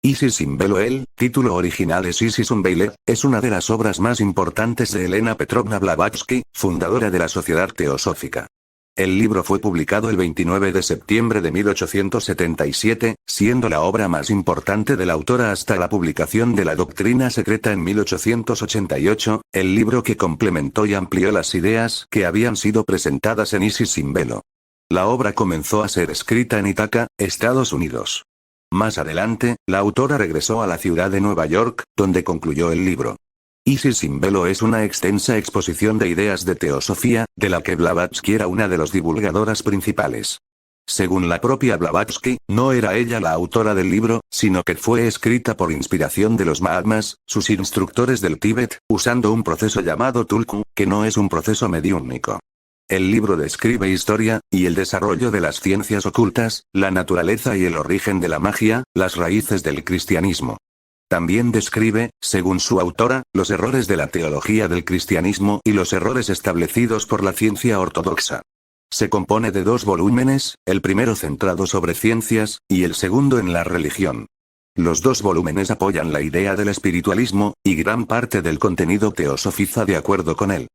Isis in Velo. El título original es Isis Unveiled, es una de las obras más importantes de Elena Petrovna Blavatsky, fundadora de la Sociedad Teosófica. El libro fue publicado el 29 de septiembre de 1877, siendo la obra más importante de la autora hasta la publicación de la Doctrina Secreta en 1888, el libro que complementó y amplió las ideas que habían sido presentadas en Isis sin Velo. La obra comenzó a ser escrita en Ithaca, Estados Unidos. Más adelante, la autora regresó a la ciudad de Nueva York, donde concluyó el libro. Isis sin Velo es una extensa exposición de ideas de teosofía, de la que Blavatsky era una de las divulgadoras principales. Según la propia Blavatsky, no era ella la autora del libro, sino que fue escrita por inspiración de los Mahatmas, sus instructores del Tíbet, usando un proceso llamado Tulku, que no es un proceso mediúnico. El libro describe historia, y el desarrollo de las ciencias ocultas, la naturaleza y el origen de la magia, las raíces del cristianismo. También describe, según su autora, los errores de la teología del cristianismo y los errores establecidos por la ciencia ortodoxa. Se compone de 2 volúmenes, el primero centrado sobre ciencias, y el segundo en la religión. Los 2 volúmenes apoyan la idea del espiritualismo, y gran parte del contenido teosofiza de acuerdo con él.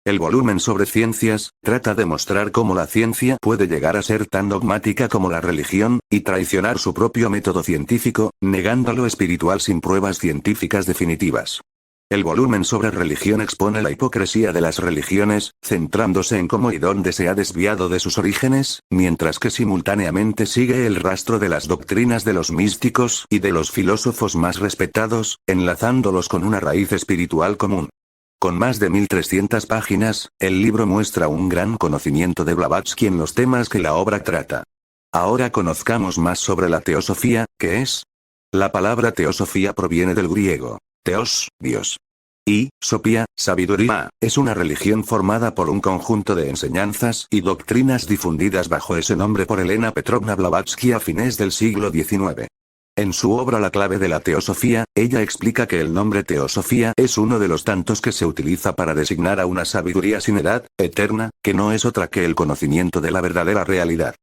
El volumen sobre ciencias, trata de mostrar cómo la ciencia puede llegar a ser tan dogmática como la religión, y traicionar su propio método científico, negando lo espiritual sin pruebas científicas definitivas. El volumen sobre religión expone la hipocresía de las religiones, centrándose en cómo y dónde se ha desviado de sus orígenes, mientras que simultáneamente sigue el rastro de las doctrinas de los místicos y de los filósofos más respetados, enlazándolos con una raíz espiritual común. Con más de 1300 páginas, el libro muestra un gran conocimiento de Blavatsky en los temas que la obra trata. Ahora conozcamos más sobre la teosofía, ¿qué es? La palabra teosofía proviene del griego, teos, Dios. Y, sopía, sabiduría, es una religión formada por un conjunto de enseñanzas y doctrinas difundidas bajo ese nombre por Elena Petrovna Blavatsky a fines del siglo XIX. En su obra La clave de la teosofía, ella explica que el nombre teosofía es uno de los tantos que se utiliza para designar a una sabiduría sin edad, eterna, que no es otra que el conocimiento de la verdadera realidad.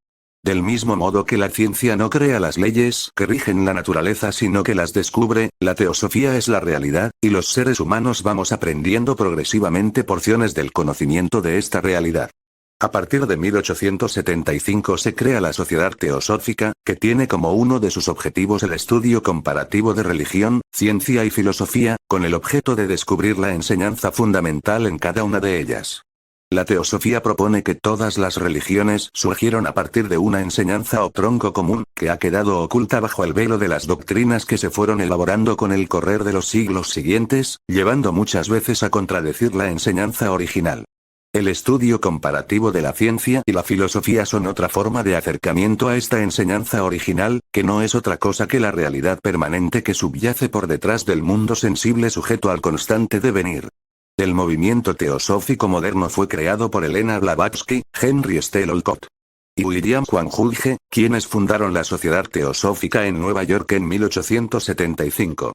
Del mismo modo que la ciencia no crea las leyes que rigen la naturaleza sino que las descubre, la teosofía es la realidad, y los seres humanos vamos aprendiendo progresivamente porciones del conocimiento de esta realidad. A partir de 1875 se crea la Sociedad Teosófica, que tiene como uno de sus objetivos el estudio comparativo de religión, ciencia y filosofía, con el objeto de descubrir la enseñanza fundamental en cada una de ellas. La teosofía propone que todas las religiones surgieron a partir de una enseñanza o tronco común, que ha quedado oculta bajo el velo de las doctrinas que se fueron elaborando con el correr de los siglos siguientes, llevando muchas veces a contradecir la enseñanza original. El estudio comparativo de la ciencia y la filosofía son otra forma de acercamiento a esta enseñanza original, que no es otra cosa que la realidad permanente que subyace por detrás del mundo sensible sujeto al constante devenir. El movimiento teosófico moderno fue creado por Elena Blavatsky, Henry Stell Olcott y William Juan Hulge, quienes fundaron la Sociedad Teosófica en Nueva York en 1875.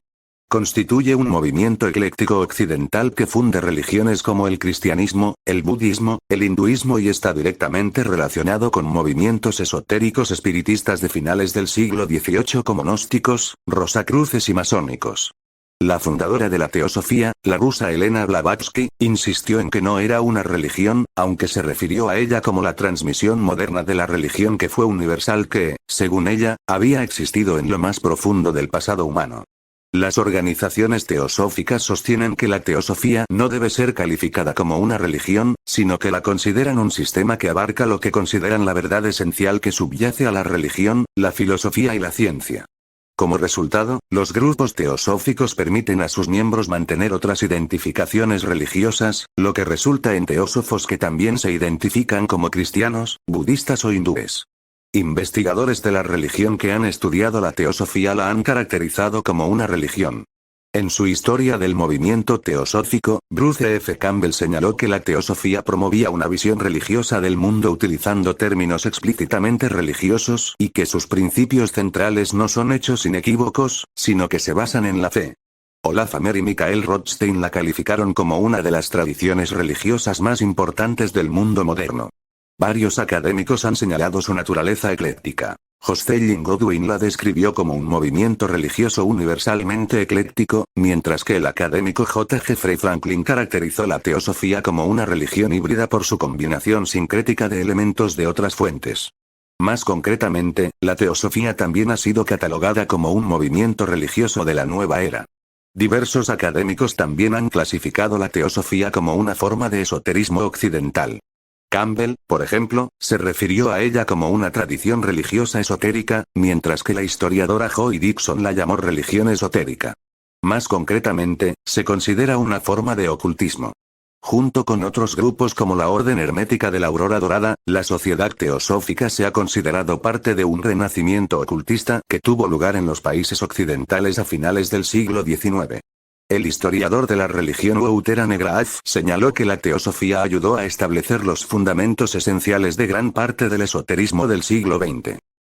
Constituye un movimiento ecléctico occidental que funde religiones como el cristianismo, el budismo, el hinduismo y está directamente relacionado con movimientos esotéricos espiritistas de finales del siglo XVIII como gnósticos, rosacruces y masónicos. La fundadora de la teosofía, la rusa Elena Blavatsky, insistió en que no era una religión, aunque se refirió a ella como la transmisión moderna de la religión que fue universal que, según ella, había existido en lo más profundo del pasado humano. Las organizaciones teosóficas sostienen que la teosofía no debe ser calificada como una religión, sino que la consideran un sistema que abarca lo que consideran la verdad esencial que subyace a la religión, la filosofía y la ciencia. Como resultado, los grupos teosóficos permiten a sus miembros mantener otras identificaciones religiosas, lo que resulta en teósofos que también se identifican como cristianos, budistas o hindúes. Investigadores de la religión que han estudiado la teosofía la han caracterizado como una religión. En su historia del movimiento teosófico, Bruce F. Campbell señaló que la teosofía promovía una visión religiosa del mundo utilizando términos explícitamente religiosos y que sus principios centrales no son hechos inequívocos, sino que se basan en la fe. Olaf Amer y Michael Rothstein la calificaron como una de las tradiciones religiosas más importantes del mundo moderno. Varios académicos han señalado su naturaleza ecléctica. Hostelin Godwin la describió como un movimiento religioso universalmente ecléctico, mientras que el académico J. Jeffrey Franklin caracterizó la teosofía como una religión híbrida por su combinación sincrética de elementos de otras fuentes. Más concretamente, la teosofía también ha sido catalogada como un movimiento religioso de la nueva era. Diversos académicos también han clasificado la teosofía como una forma de esoterismo occidental. Campbell, por ejemplo, se refirió a ella como una tradición religiosa esotérica, mientras que la historiadora Joy Dixon la llamó religión esotérica. Más concretamente, se considera una forma de ocultismo. Junto con otros grupos como la Orden Hermética de la Aurora Dorada, la Sociedad Teosófica se ha considerado parte de un renacimiento ocultista que tuvo lugar en los países occidentales a finales del siglo XIX. El historiador de la religión Wouter Negraath señaló que la teosofía ayudó a establecer los fundamentos esenciales de gran parte del esoterismo del siglo XX.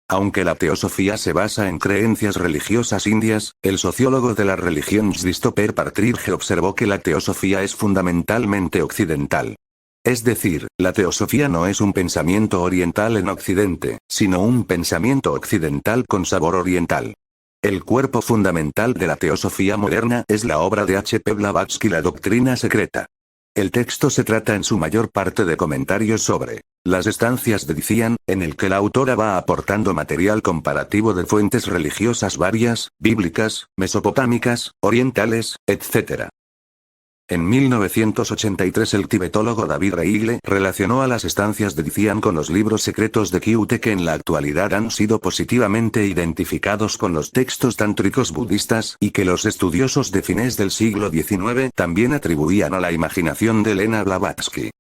Aunque la teosofía se basa en creencias religiosas indias, el sociólogo de la religión Christopher Partridge observó que la teosofía es fundamentalmente occidental. Es decir, la teosofía no es un pensamiento oriental en Occidente, sino un pensamiento occidental con sabor oriental. El cuerpo fundamental de la teosofía moderna es la obra de H. P. Blavatsky, La doctrina secreta. El texto se trata en su mayor parte de comentarios sobre las estancias de Dhyan, en el que la autora va aportando material comparativo de fuentes religiosas varias, bíblicas, mesopotámicas, orientales, etc. En 1983 el tibetólogo David Reilly relacionó a las estancias de Dhyan con los libros secretos de Kyute que en la actualidad han sido positivamente identificados con los textos tántricos budistas y que los estudiosos de fines del siglo XIX también atribuían a la imaginación de Elena Blavatsky.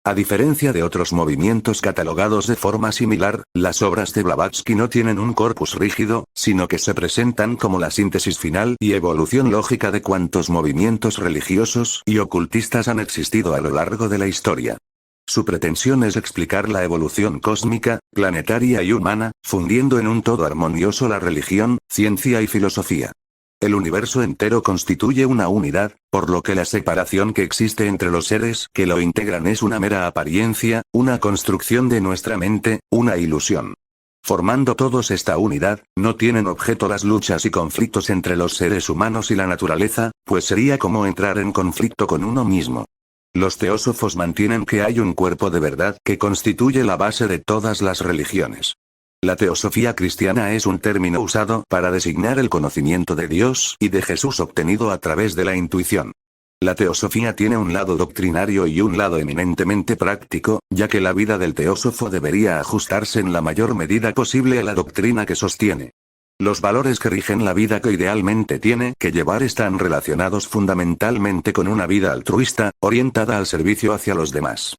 A diferencia de otros movimientos catalogados de forma similar, las obras de Blavatsky no tienen un corpus rígido, sino que se presentan como la síntesis final y evolución lógica de cuantos movimientos religiosos y ocultistas han existido a lo largo de la historia. Su pretensión es explicar la evolución cósmica, planetaria y humana, fundiendo en un todo armonioso la religión, ciencia y filosofía. El universo entero constituye una unidad, por lo que la separación que existe entre los seres que lo integran es una mera apariencia, una construcción de nuestra mente, una ilusión. Formando todos esta unidad, no tienen objeto las luchas y conflictos entre los seres humanos y la naturaleza, pues sería como entrar en conflicto con uno mismo. Los teósofos mantienen que hay un cuerpo de verdad que constituye la base de todas las religiones. La teosofía cristiana es un término usado para designar el conocimiento de Dios y de Jesús obtenido a través de la intuición. La teosofía tiene un lado doctrinario y un lado eminentemente práctico, ya que la vida del teósofo debería ajustarse en la mayor medida posible a la doctrina que sostiene. Los valores que rigen la vida que idealmente tiene que llevar están relacionados fundamentalmente con una vida altruista, orientada al servicio hacia los demás.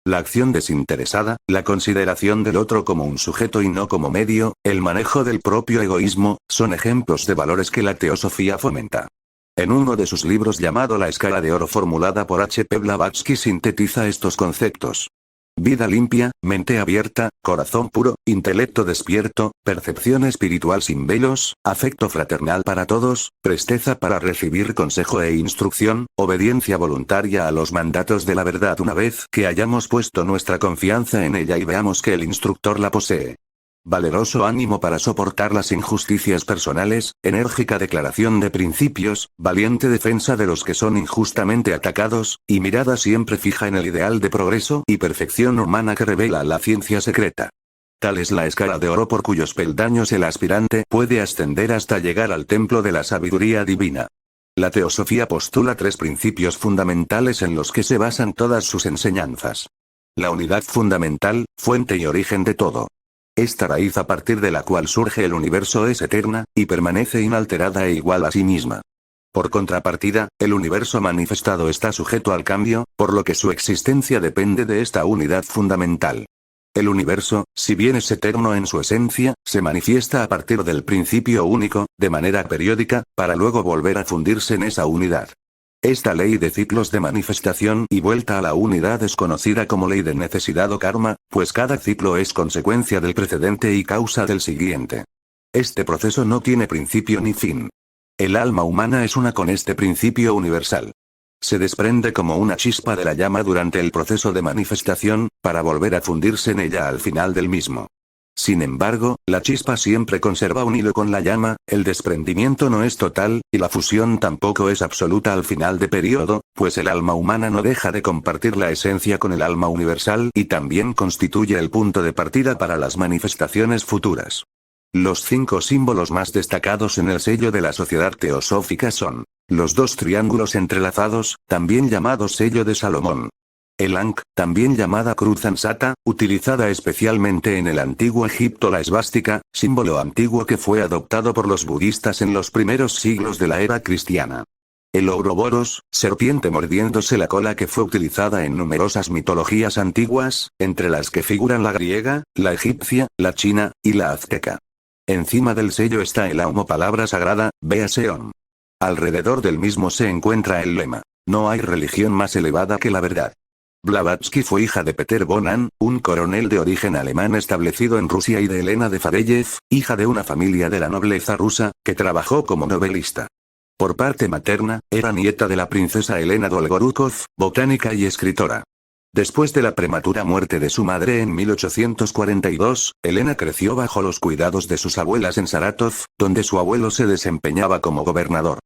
La acción desinteresada, la consideración del otro como un sujeto y no como medio, el manejo del propio egoísmo, son ejemplos de valores que la teosofía fomenta. En uno de sus libros llamado La escala de oro formulada por H. P. Blavatsky sintetiza estos conceptos. Vida limpia, mente abierta, corazón puro, intelecto despierto, percepción espiritual sin velos, afecto fraternal para todos, presteza para recibir consejo e instrucción, obediencia voluntaria a los mandatos de la verdad una vez que hayamos puesto nuestra confianza en ella y veamos que el instructor la posee. Valeroso ánimo para soportar las injusticias personales, enérgica declaración de principios, valiente defensa de los que son injustamente atacados, y mirada siempre fija en el ideal de progreso y perfección humana que revela la ciencia secreta. Tal es la escala de oro por cuyos peldaños el aspirante puede ascender hasta llegar al templo de la sabiduría divina. La teosofía postula tres principios fundamentales en los que se basan todas sus enseñanzas. La unidad fundamental, fuente y origen de todo. Esta raíz a partir de la cual surge el universo es eterna, y permanece inalterada e igual a sí misma. Por contrapartida, el universo manifestado está sujeto al cambio, por lo que su existencia depende de esta unidad fundamental. El universo, si bien es eterno en su esencia, se manifiesta a partir del principio único, de manera periódica, para luego volver a fundirse en esa unidad. Esta ley de ciclos de manifestación y vuelta a la unidad es conocida como ley de necesidad o karma, pues cada ciclo es consecuencia del precedente y causa del siguiente. Este proceso no tiene principio ni fin. El alma humana es una con este principio universal. Se desprende como una chispa de la llama durante el proceso de manifestación, para volver a fundirse en ella al final del mismo. Sin embargo, la chispa siempre conserva un hilo con la llama, el desprendimiento no es total, y la fusión tampoco es absoluta al final de periodo, pues el alma humana no deja de compartir la esencia con el alma universal y también constituye el punto de partida para las manifestaciones futuras. Los 5 símbolos más destacados en el sello de la Sociedad Teosófica son los 2 triángulos entrelazados, también llamados sello de Salomón. El Ankh, también llamada cruz ansata, utilizada especialmente en el antiguo Egipto. La esvástica, símbolo antiguo que fue adoptado por los budistas en los primeros siglos de la era cristiana. El Ouroboros, serpiente mordiéndose la cola que fue utilizada en numerosas mitologías antiguas, entre las que figuran la griega, la egipcia, la china, y la azteca. Encima del sello está el Aumo, palabra sagrada, véase Om. Alrededor del mismo se encuentra el lema: no hay religión más elevada que la verdad. Blavatsky fue hija de Peter Bonan, un coronel de origen alemán establecido en Rusia, y de Elena de Fadeyev, hija de una familia de la nobleza rusa, que trabajó como novelista. Por parte materna, era nieta de la princesa Elena Dolgorukov, botánica y escritora. Después de la prematura muerte de su madre en 1842, Elena creció bajo los cuidados de sus abuelas en Saratov, donde su abuelo se desempeñaba como gobernador.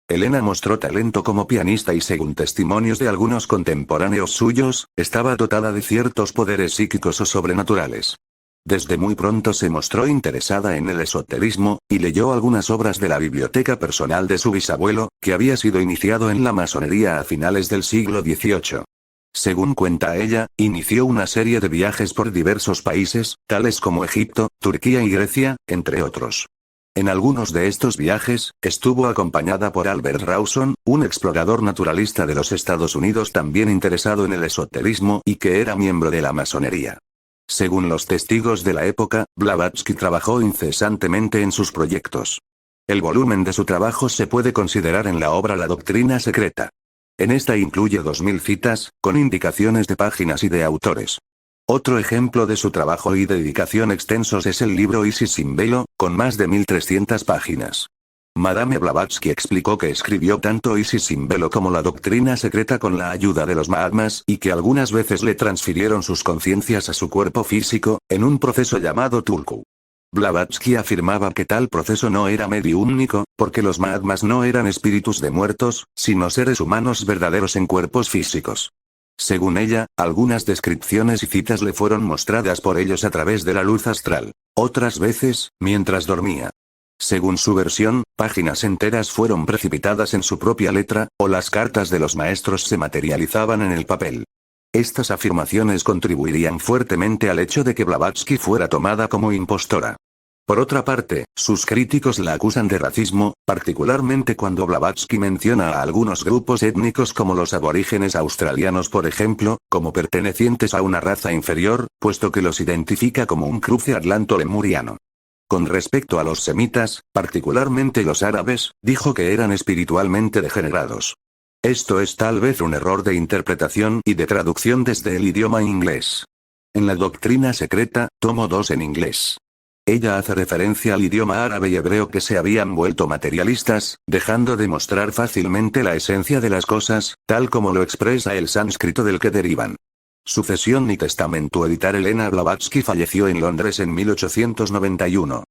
Elena mostró talento como pianista y, según testimonios de algunos contemporáneos suyos, estaba dotada de ciertos poderes psíquicos o sobrenaturales. Desde muy pronto se mostró interesada en el esoterismo, y leyó algunas obras de la biblioteca personal de su bisabuelo, que había sido iniciado en la masonería a finales del siglo XVIII. Según cuenta ella, inició una serie de viajes por diversos países, tales como Egipto, Turquía y Grecia, entre otros. En algunos de estos viajes, estuvo acompañada por Albert Rawson, un explorador naturalista de los Estados Unidos también interesado en el esoterismo y que era miembro de la masonería. Según los testigos de la época, Blavatsky trabajó incesantemente en sus proyectos. El volumen de su trabajo se puede considerar en la obra La Doctrina Secreta. En esta incluye 2000 citas, con indicaciones de páginas y de autores. Otro ejemplo de su trabajo y dedicación extensos es el libro Isis sin velo, con más de 1300 páginas. Madame Blavatsky explicó que escribió tanto Isis sin velo como La Doctrina Secreta con la ayuda de los Mahatmas, y que algunas veces le transfirieron sus conciencias a su cuerpo físico, en un proceso llamado Tulku. Blavatsky afirmaba que tal proceso no era mediúmnico, porque los Mahatmas no eran espíritus de muertos, sino seres humanos verdaderos en cuerpos físicos. Según ella, algunas descripciones y citas le fueron mostradas por ellos a través de la luz astral. Otras veces, mientras dormía. Según su versión, páginas enteras fueron precipitadas en su propia letra, o las cartas de los maestros se materializaban en el papel. Estas afirmaciones contribuirían fuertemente al hecho de que Blavatsky fuera tomada como impostora. Por otra parte, sus críticos la acusan de racismo, particularmente cuando Blavatsky menciona a algunos grupos étnicos como los aborígenes australianos, por ejemplo, como pertenecientes a una raza inferior, puesto que los identifica como un cruce atlanto-lemuriano. Con respecto a los semitas, particularmente los árabes, dijo que eran espiritualmente degenerados. Esto es tal vez un error de interpretación y de traducción desde el idioma inglés. En La Doctrina Secreta, tomo 2 en inglés. Ella hace referencia al idioma árabe y hebreo que se habían vuelto materialistas, dejando de mostrar fácilmente la esencia de las cosas, tal como lo expresa el sánscrito del que derivan. Sucesión y testamento. Editar. Elena Blavatsky falleció en Londres en 1891.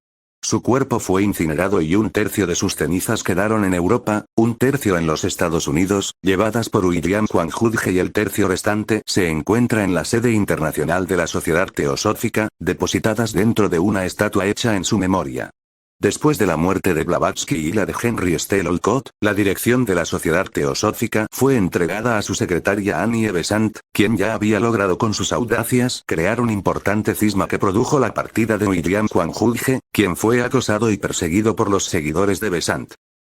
Su cuerpo fue incinerado y 1/3 de sus cenizas quedaron en Europa, 1/3 en los Estados Unidos, llevadas por William Juan Judge, y el tercio restante se encuentra en la sede internacional de la Sociedad Teosófica, depositadas dentro de una estatua hecha en su memoria. Después de la muerte de Blavatsky y la de Henry Stell Olcott, la dirección de la Sociedad Teosófica fue entregada a su secretaria Annie Besant, quien ya había logrado con sus audacias crear un importante cisma que produjo la partida de William Juan Judge, quien fue acosado y perseguido por los seguidores de Besant.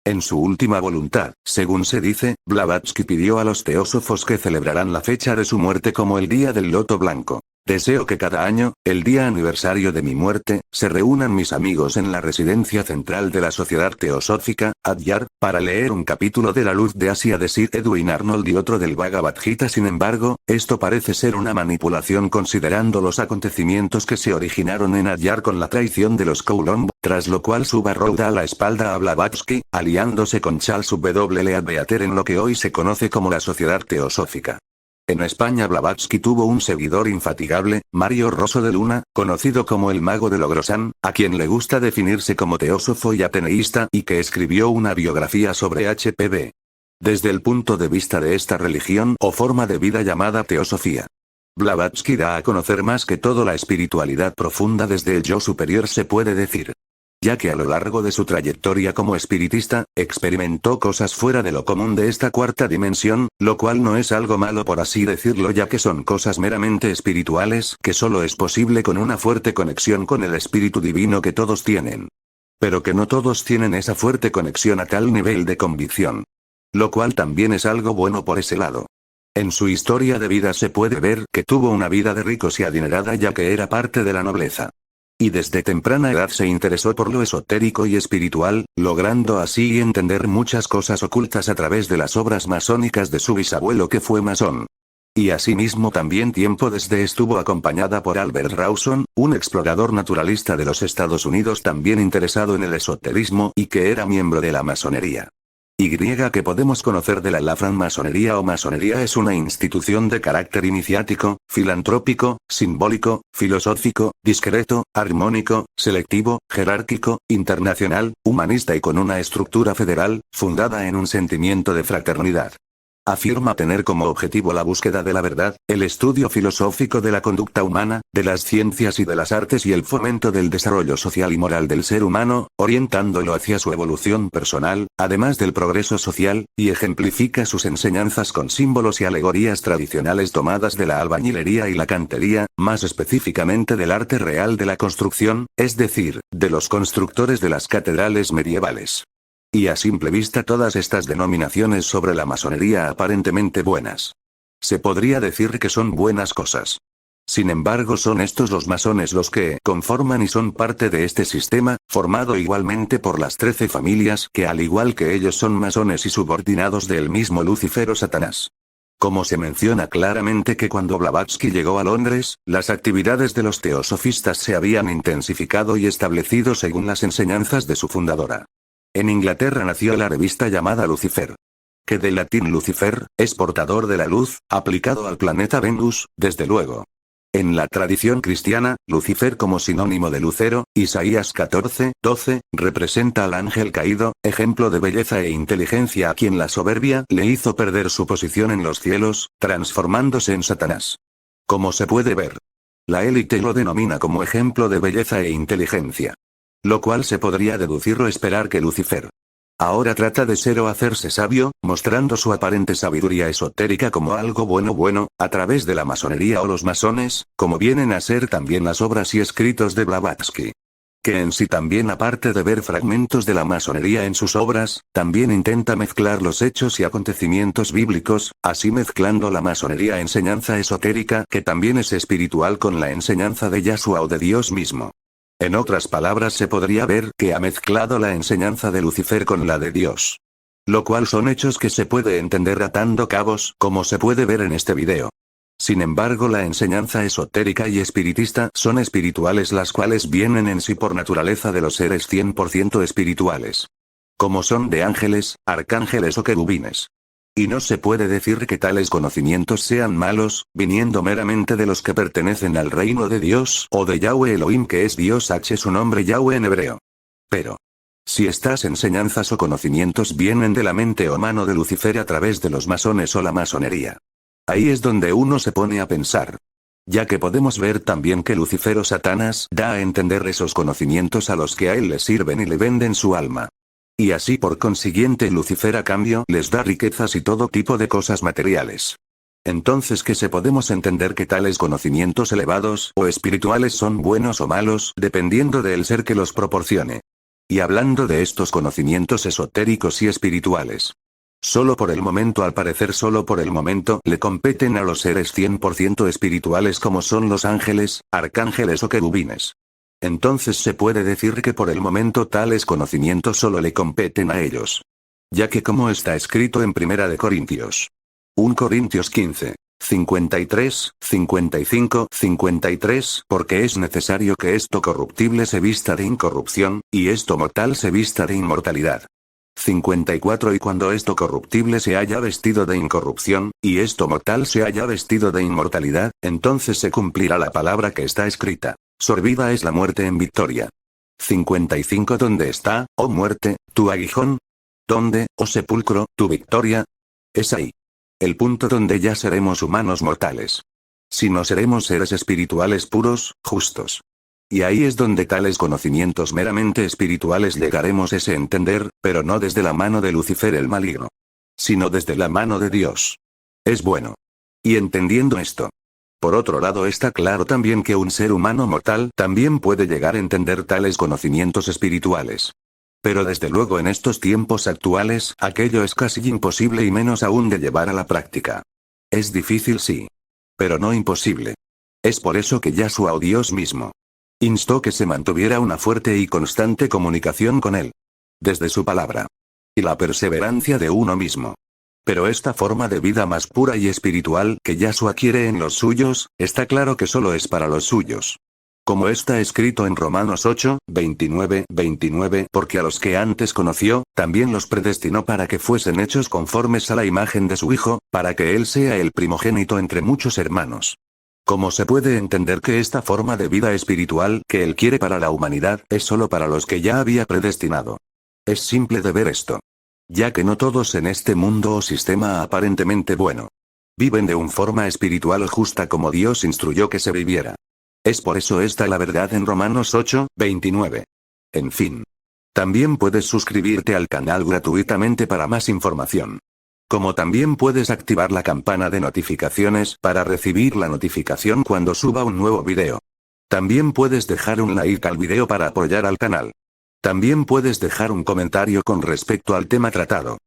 En su última voluntad, según se dice, Blavatsky pidió a los teósofos que celebrarán la fecha de su muerte como el Día del Loto Blanco. Deseo que cada año, el día aniversario de mi muerte, se reúnan mis amigos en la residencia central de la Sociedad Teosófica, Adyar, para leer un capítulo de La Luz de Asia de Sir Edwin Arnold y otro del Bhagavad Gita. Sin embargo, esto parece ser una manipulación considerando los acontecimientos que se originaron en Adyar con la traición de los Kowloon, tras lo cual Subarrow da la espalda a Blavatsky, aliándose con Charles W. Leadbeater en lo que hoy se conoce como la Sociedad Teosófica. En España Blavatsky tuvo un seguidor infatigable, Mario Rosso de Luna, conocido como el Mago de Logrosán, a quien le gusta definirse como teósofo y ateneísta y que escribió una biografía sobre HPB. Desde el punto de vista de esta religión o forma de vida llamada teosofía. Blavatsky da a conocer más que todo la espiritualidad profunda desde el yo superior se puede decir. Ya que a lo largo de su trayectoria como espiritista, experimentó cosas fuera de lo común de esta cuarta dimensión, lo cual no es algo malo por así decirlo ya que son cosas meramente espirituales que solo es posible con una fuerte conexión con el espíritu divino que todos tienen. Pero que no todos tienen esa fuerte conexión a tal nivel de convicción. Lo cual también es algo bueno por ese lado. En su historia de vida se puede ver que tuvo una vida de ricos y adinerada ya que era parte de la nobleza. Y desde temprana edad se interesó por lo esotérico y espiritual, logrando así entender muchas cosas ocultas a través de las obras masónicas de su bisabuelo que fue masón. Y asimismo también tiempo desde estuvo acompañada por Albert Rawson, un explorador naturalista de los Estados Unidos también interesado en el esoterismo y que era miembro de la masonería. Que podemos conocer de la francmasonería o masonería es una institución de carácter iniciático, filantrópico, simbólico, filosófico, discreto, armónico, selectivo, jerárquico, internacional, humanista y con una estructura federal, fundada en un sentimiento de fraternidad. Afirma tener como objetivo la búsqueda de la verdad, el estudio filosófico de la conducta humana, de las ciencias y de las artes y el fomento del desarrollo social y moral del ser humano, orientándolo hacia su evolución personal, además del progreso social, y ejemplifica sus enseñanzas con símbolos y alegorías tradicionales tomadas de la albañilería y la cantería, más específicamente del arte real de la construcción, es decir, de los constructores de las catedrales medievales. Y a simple vista todas estas denominaciones sobre la masonería aparentemente buenas. Se podría decir que son buenas cosas. Sin embargo son estos los masones los que conforman y son parte de este sistema, formado igualmente por las 13 familias que al igual que ellos son masones y subordinados del mismo Lucifer o Satanás. Como se menciona claramente que cuando Blavatsky llegó a Londres, las actividades de los teosofistas se habían intensificado y establecido según las enseñanzas de su fundadora. En Inglaterra nació la revista llamada Lucifer. Que del latín Lucifer, es portador de la luz, aplicado al planeta Venus, desde luego. En la tradición cristiana, Lucifer como sinónimo de lucero, Isaías 14:12, representa al ángel caído, ejemplo de belleza e inteligencia a quien la soberbia le hizo perder su posición en los cielos, transformándose en Satanás. Como se puede ver, la élite lo denomina como ejemplo de belleza e inteligencia. Lo cual se podría deducir o esperar que Lucifer ahora trata de ser o hacerse sabio, mostrando su aparente sabiduría esotérica como algo bueno, a través de la masonería o los masones, como vienen a ser también las obras y escritos de Blavatsky. Que en sí también aparte de ver fragmentos de la masonería en sus obras, también intenta mezclar los hechos y acontecimientos bíblicos, así mezclando la masonería enseñanza esotérica que también es espiritual con la enseñanza de Yahshua o de Dios mismo. En otras palabras se podría ver que ha mezclado la enseñanza de Lucifer con la de Dios. Lo cual son hechos que se puede entender atando cabos, como se puede ver en este video. Sin embargo la enseñanza esotérica y espiritista son espirituales las cuales vienen en sí por naturaleza de los seres 100% espirituales. Como son de ángeles, arcángeles o querubines. Y no se puede decir que tales conocimientos sean malos, viniendo meramente de los que pertenecen al reino de Dios o de Yahweh Elohim que es Dios H su nombre Yahweh en hebreo. Pero, si estas enseñanzas o conocimientos vienen de la mente o mano de Lucifer a través de los masones o la masonería. Ahí es donde uno se pone a pensar. Ya que podemos ver también que Lucifer o Satanás da a entender esos conocimientos a los que a él le sirven y le venden su alma. Y así por consiguiente Lucifer a cambio les da riquezas y todo tipo de cosas materiales. Entonces que se podemos entender que tales conocimientos elevados o espirituales son buenos o malos dependiendo del ser que los proporcione. Y hablando de estos conocimientos esotéricos y espirituales. Solo por el momento al parecer solo por el momento le competen a los seres 100% espirituales como son los ángeles, arcángeles o querubines. Entonces se puede decir que por el momento tales conocimientos solo le competen a ellos. Ya que como está escrito en 1 de Corintios. 1 Corintios 15. 53, 55, 53, porque es necesario que esto corruptible se vista de incorrupción, y esto mortal se vista de inmortalidad. 54 Y cuando esto corruptible se haya vestido de incorrupción, y esto mortal se haya vestido de inmortalidad, entonces se cumplirá la palabra que está escrita. Sorbida es la muerte en victoria. 55 ¿Dónde está, oh muerte, tu aguijón? ¿Dónde, oh sepulcro, tu victoria? Es ahí. El punto donde ya seremos humanos mortales. Si no seremos seres espirituales puros, justos. Y ahí es donde tales conocimientos meramente espirituales llegaremos ese entender, pero no desde la mano de Lucifer el maligno. Sino desde la mano de Dios. Es bueno. Y entendiendo esto. Por otro lado está claro también que un ser humano mortal también puede llegar a entender tales conocimientos espirituales. Pero desde luego en estos tiempos actuales, aquello es casi imposible y menos aún de llevar a la práctica. Es difícil sí. Pero no imposible. Es por eso que Yahshua o Dios mismo instó que se mantuviera una fuerte y constante comunicación con él. Desde su palabra. Y la perseverancia de uno mismo. Pero esta forma de vida más pura y espiritual que Yahshua quiere en los suyos, está claro que solo es para los suyos. Como está escrito en Romanos 8, 29, porque a los que antes conoció, también los predestinó para que fuesen hechos conformes a la imagen de su Hijo, para que Él sea el primogénito entre muchos hermanos. ¿Cómo se puede entender que esta forma de vida espiritual que Él quiere para la humanidad es solo para los que ya había predestinado? Es simple de ver esto. Ya que no todos en este mundo o sistema aparentemente bueno viven de una forma espiritual o justa como Dios instruyó que se viviera. Es por eso está la verdad en Romanos 8, 29. En fin. También puedes suscribirte al canal gratuitamente para más información. Como también puedes activar la campana de notificaciones para recibir la notificación cuando suba un nuevo video. También puedes dejar un like al video para apoyar al canal. También puedes dejar un comentario con respecto al tema tratado.